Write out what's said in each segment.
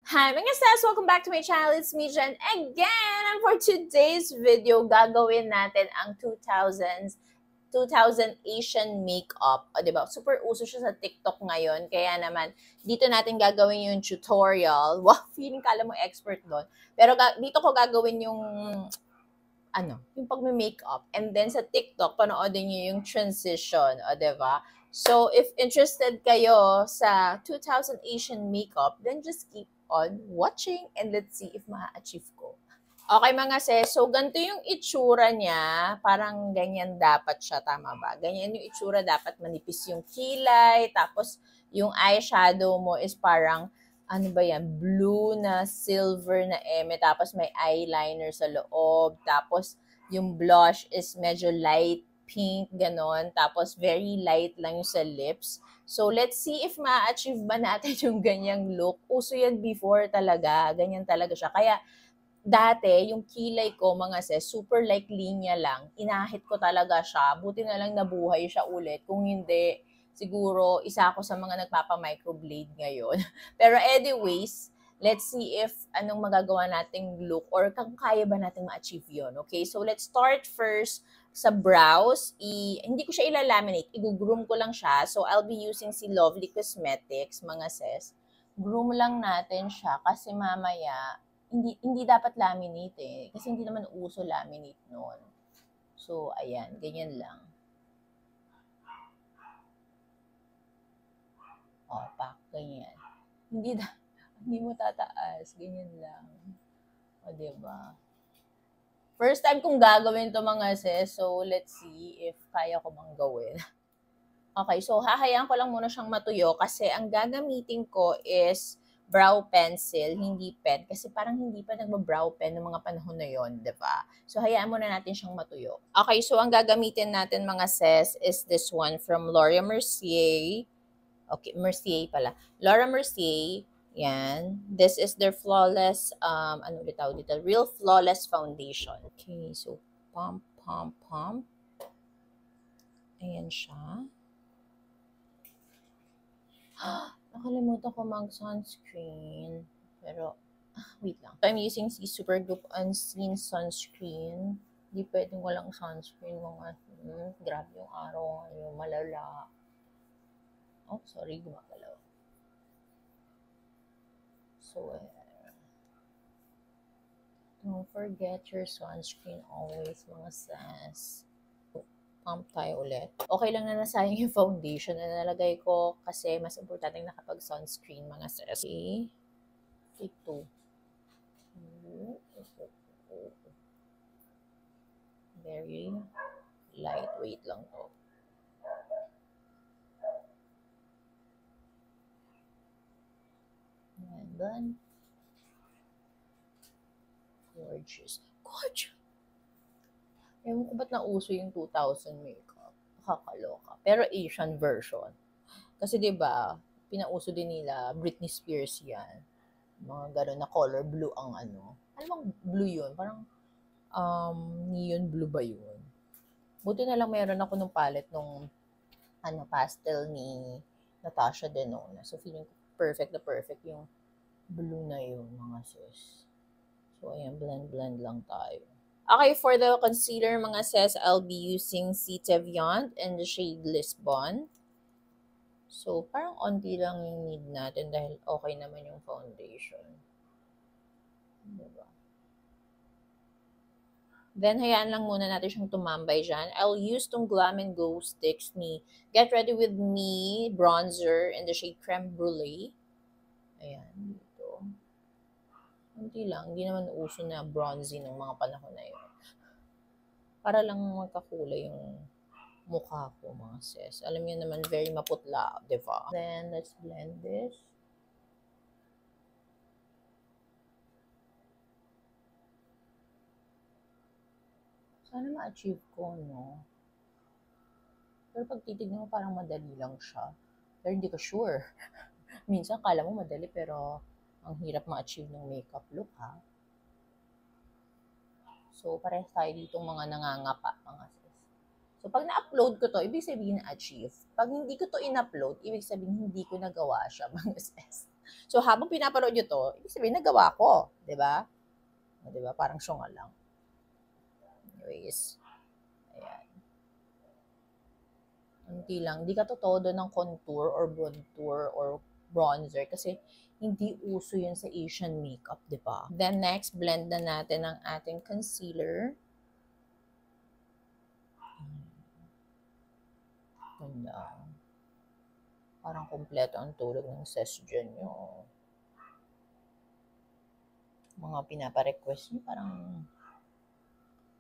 Hi mga sis! Welcome back to my channel. It's me, Jen, again. And for today's video, gagawin natin ang 2000 Asian makeup. O, diba? Super uso siya sa TikTok ngayon. Kaya naman, dito natin gagawin yung tutorial. Wow, feeling kala mo expert doon. Pero dito ko gagawin yung yung pag-makeup. And then sa TikTok, panoodin nyo yung transition. O, diba? So, if interested kayo sa 2000 Asian makeup, then just keep on watching and let's see if ma-achieve ko. Okay mga sis, so ganito yung itsura niya, parang ganyan dapat siya, tama ba? Ganyan yung itsura, dapat manipis yung kilay, tapos yung eyeshadow mo is parang, ano ba yan, blue na silver na eme, tapos may eyeliner sa loob, tapos yung blush is medyo light pink, ganon, tapos very light lang yung sa lips. So, let's see if ma-achieve ba natin yung ganyang look. Uso yan before talaga. Ganyan talaga siya. Kaya, dati, yung kilay ko, mga sis, super like linya lang. Inahit ko talaga siya. Buti na lang nabuhay siya ulit. Kung hindi, siguro, isa ako sa mga nagpapa-microblade ngayon. Pero anyways, let's see if anong magagawa nating look or kung kaya ba nating ma-achieve yun. Okay, so let's start first sa brows. Hindi ko siya ilalaminate. I-groom ko lang siya. So, I'll be using si Lovely Cosmetics, mga sis. Groom lang natin siya kasi mamaya, hindi dapat laminate eh. Kasi hindi naman uso laminate noon. So, ayan. Ganyan lang. O, pak. Ganyan. Hindi mo tataas. Ganyan lang. O, diba? First time kong gagawin to mga sis. So, let's see if kaya ko bang gawin. Okay, so hahayaan ko lang muna siyang matuyo kasi ang gagamitin ko is brow pencil, hindi pen. Kasi parang hindi pa nagba-brow pen ng mga panahon na yon, di ba? So, hayaan muna natin siyang matuyo. Okay, so ang gagamitin natin mga sis is this one from Laura Mercier. Okay, Mercier pala. Laura Mercier. Yan. This is their flawless, ano ulit tawag dito? Real Flawless Foundation. Okay, so pump, pump, pump. Ayan siya. Nakalimutan ko mag-sunscreen. Pero, wait lang. So, I'm using si Supergoop Unseen Sunscreen. Hindi pwedeng walang sunscreen. Grabe yung araw ngayon. Malala. Oh, sorry. Gumagalaw. So, don't forget your sunscreen always, mga sis. Pump tayo ulit. Okay lang na nasayang yung foundation na nalagay ko kasi mas importante nakapag-sunscreen, mga sis. Okay. Take 2. Very lightweight lang to. And then, gorgeous. Gorgeous! Ewan ko ba't nauso yung 2000 makeup. Nakakaloka. Pero Asian version. Kasi diba, pinauso din nila, Britney Spears yan. Mga gano'n na color blue ang ano. Ano bang blue yun? Parang neon blue ba yun? Buti na lang meron ako ng palette nung pastel ni Natasha Denona. So, feeling ko perfect na perfect yung blue na yun, mga sis. So, ayan, blend lang tayo. Okay, for the concealer, mga sis, I'll be using si Teviant in the shade Lisbon. So, parang onti lang yung need natin dahil okay naman yung foundation. Diba? Then, hayaan lang muna natin siyang tumambay dyan. I'll use tong Glam and Go sticks ni Get Ready With Me bronzer in the shade Creme Brulee. Ayan, dito. Hindi lang, hindi naman uso na bronzy ng mga panahon na yun. Para lang magkakulay yung mukha ko, mga sis. Alam niyo naman, very maputla, diba? Then, let's blend this. Sana ma-achieve ko, no? Pero pag titignan mo, parang madali lang siya. Pero hindi ko sure. Minsan, kala mo madali, pero ang hirap ma-achieve ng makeup look, ha? So, parehas tayo ditong mga nangangapa, mga sis. So, pag na-upload ko to, ibig sabihin na-achieve. Pag hindi ko to in-upload, ibig sabihin hindi ko nagawa siya, mga sis. So, habang pinapanood nyo to, ibig sabihin, nagawa ko. Diba? Diba? Parang syunga lang. Anyways. Ayan. Unti lang. Di ka todo ng contour or bronzer or bronzer kasi hindi uso yun sa Asian makeup, di ba? Then next, blend na natin ang ating concealer. Ganda. Parang kompleto ang tulog ng ses dyan nyo. Mga pinapa-request nyo, parang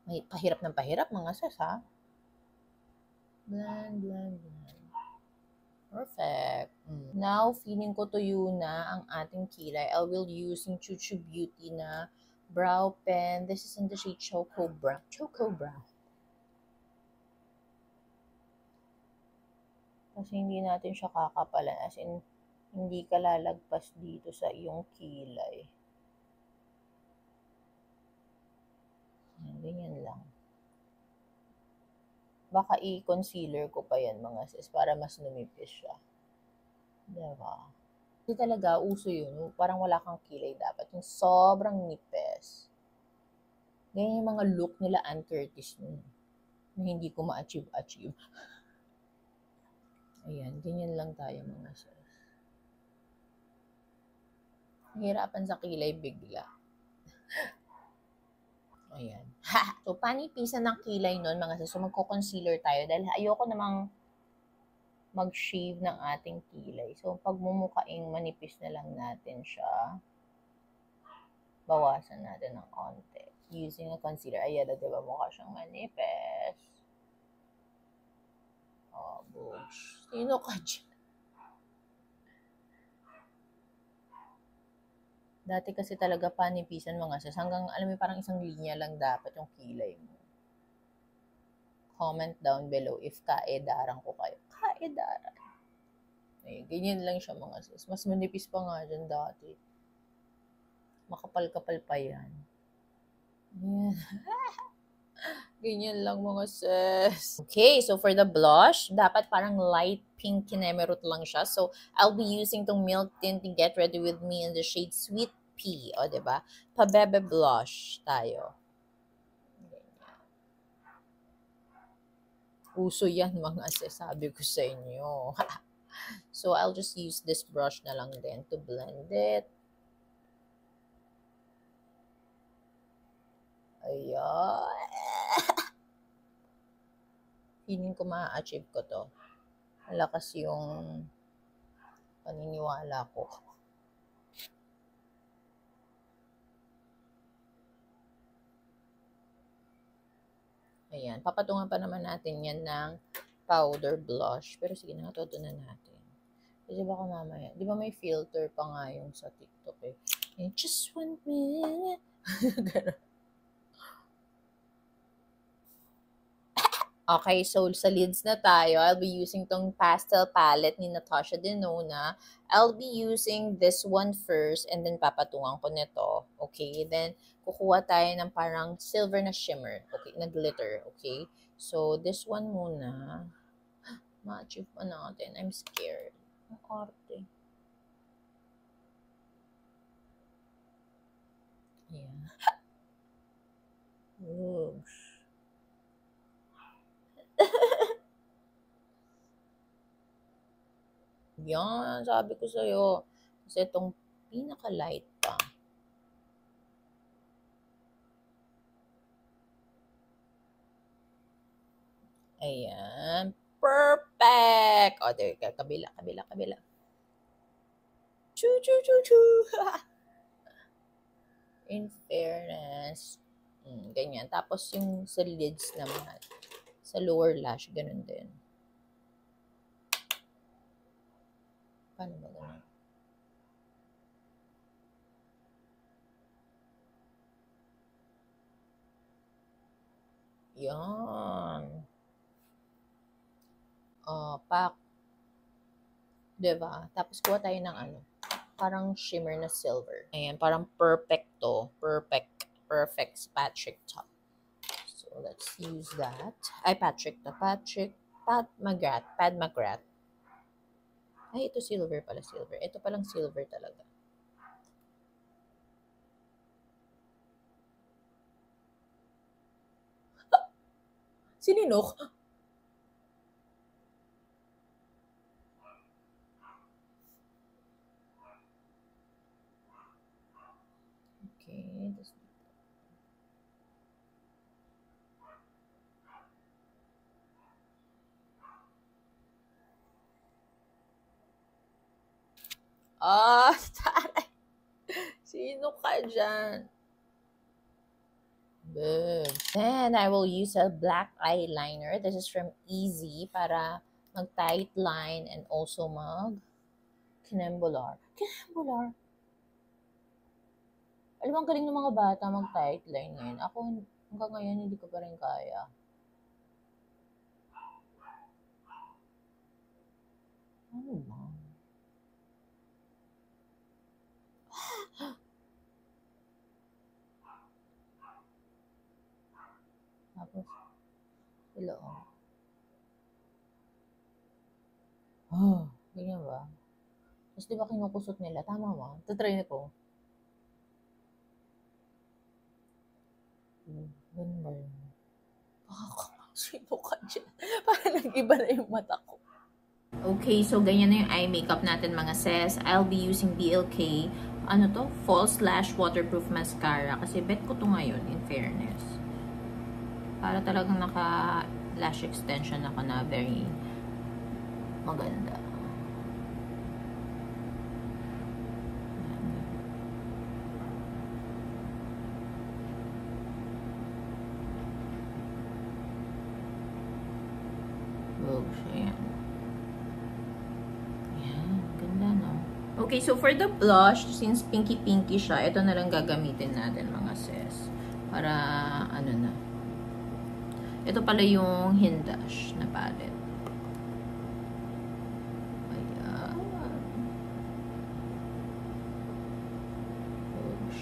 may pahirap ng pahirap mga ses, ha? Blend, blend, blend. Perfect. Now, feeling ko tuyo na ang ating kilay. I will use yung Chuchu Beauty na brow pen. This is in the shade Choco Brown. Choco Brown. Kasi hindi natin siya kakapalan. As in, hindi ka lalagpas dito sa iyong kilay. Ganyan lang. Baka i-concealer ko pa yan mga sis para mas numipis siya. Diba? Hindi talaga uso yun. Parang wala kang kilay dapat. Yung sobrang nipis. Ganyan yung mga look nila Ann Curtis nun. Na hindi ko ma-achieve. Ayan, ganyan lang tayo mga sis. Hirapan sa kilay bigla. Ayan. So, panipisan ng kilay nun, mga sis. So, magko-concealer tayo dahil ayoko namang mag-shave ng ating kilay. So, pag mumukaing manipis na lang natin siya, bawasan natin ng konti. Using a concealer. Ayan, diba mukha siyang manipis. Oh, bush. Sino ka dyan? Dati kasi talaga panipisan mga sis. Hanggang, alam mo, parang isang linya lang dapat yung kilay mo. Comment down below if kaedaran ko kayo. Kaedaran. Ay, ganyan lang siya mga sis. Mas manipis pa nga dyan dati. Makapal-kapal pa yan. Yan. Ganyan lang mga sis. Okay, so for the blush, dapat parang light pink kinemerut lang siya. So, I'll be using tong Milk Tint to Get Ready With Me in the shade Sweet Pea. O, diba? Pa-bebe blush tayo. Uso yan mga sis, sabi ko sa inyo. So, I'll just use this brush na lang din to blend it. Ayan. Feeling ko ma-achieve ko to. Malakas yung paniniwala ko. Ayan. Papatungan pa naman natin yan ng powder blush. Pero sige na, todo na natin. Kasi baka mamaya, di ba may filter pa nga yung sa TikTok eh. And just 1 minute. Okay, so sa lids na tayo, I'll be using tong pastel palette ni Natasha Denona. I'll be using this one first and then papatungan ko nito. Okay, then kukuha tayo ng parang silver na shimmer. Okay, na glitter. Okay, so this one muna. Ma-achieve pa natin. I'm scared. Ang arte. Ayan. Oosh. Yan, sabi ko sa'yo. Kasi itong pinaka-light pa. Ayan. Perfect! O, there ka. Kabila. Chu. In fairness. Ganyan. Tapos yung sa lids naman. Sa lower lash, ganun din. Paano ba ganun? Yan. Pack. Diba? Tapos kuha tayo ng ano. Parang shimmer na silver. Ayan, parang perfect to. Perfect Patrick top. So, let's use that. Ay, Patrick to. Pat McGrath. Ay, ito silver pala, silver. Ito palang silver talaga. Sininok? Okay. Ah, taray. Sino ka dyan? Boobs. Then, I will use a black eyeliner. This is from Easy para mag-tight line and also mag-kinembular. Kinembular? Alam mo, ang galing ng mga bata mag-tight line ngayon. Ako, hanggang ngayon, hindi ko pa rin kaya. Ano ba? Tapos, hello. Oh, ganyan ba? Tapos di ba kinukusot nila? Tama ba? Tatry ko. Ganun ba yun? Sino ka dyan? Parang nag-iba na yung mata ko. Okay, so ganyan na yung eye makeup natin mga sis. I'll be using BLK, ano to? False Lash Waterproof Mascara. Kasi bet ko to ngayon, in fairness. Para talagang naka-lash extension ako na very maganda. Ayan. Ayan, ganda no? Okay, so for the blush, since pinky-pinky siya, ito na lang gagamitin natin mga sis. Para, ano na. Ito pala yung Hindash na palette. Ayan. Push.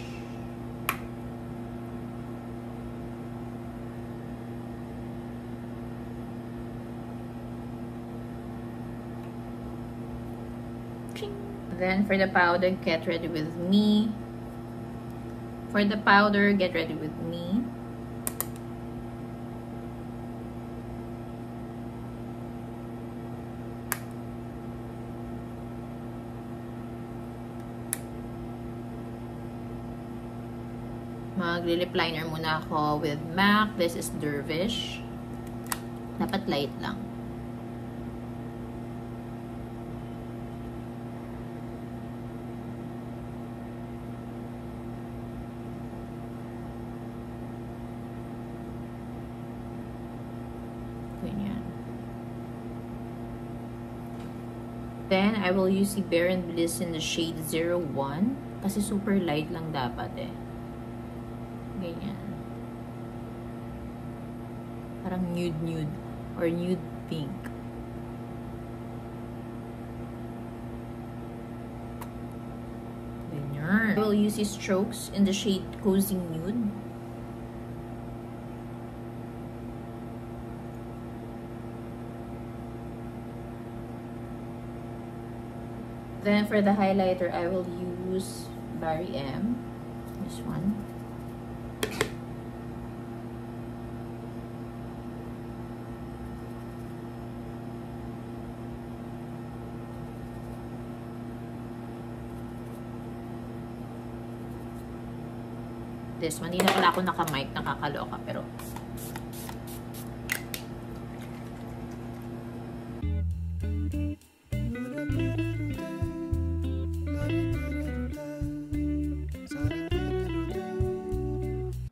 Then, for the powder, get ready with me. For the powder, get ready with me. Mag-lip liner muna ako with MAC. This is Dervish. Dapat light lang. Ganyan. Then, I will use the Bare & Bliss in the shade 01. Kasi super light lang dapat eh. Ganyan. Parang nude or nude pink. Ganyan. I will use these strokes in the shade Cozy Nude. Then for the highlighter, I will use Barry M. This one. This one. Hindi na pala ako naka-mic, nakakaloka, pero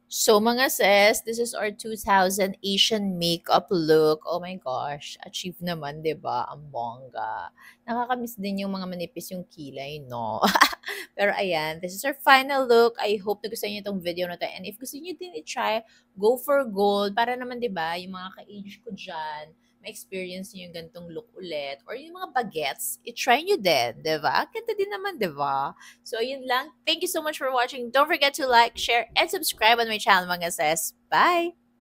so, mga sis, this is our 2000 Asian makeup look. Oh my gosh, achieve naman, 'di ba? Ang bongga. Nakakamiss din yung mga manipis yung kilay, no? Pero ayan, this is our final look. I hope na gusto niyo itong video na to. And if gusto niyo din i-try, go for gold. Para naman, 'di ba, yung mga ka-age ko dyan, ma-experience niyo yung gantong look ulit. Or yung mga bagets, i-try niyo din, 'di ba? Ganda din naman, 'di ba? So, yun lang. Thank you so much for watching. Don't forget to like, share, and subscribe on my channel, mga sis. Bye!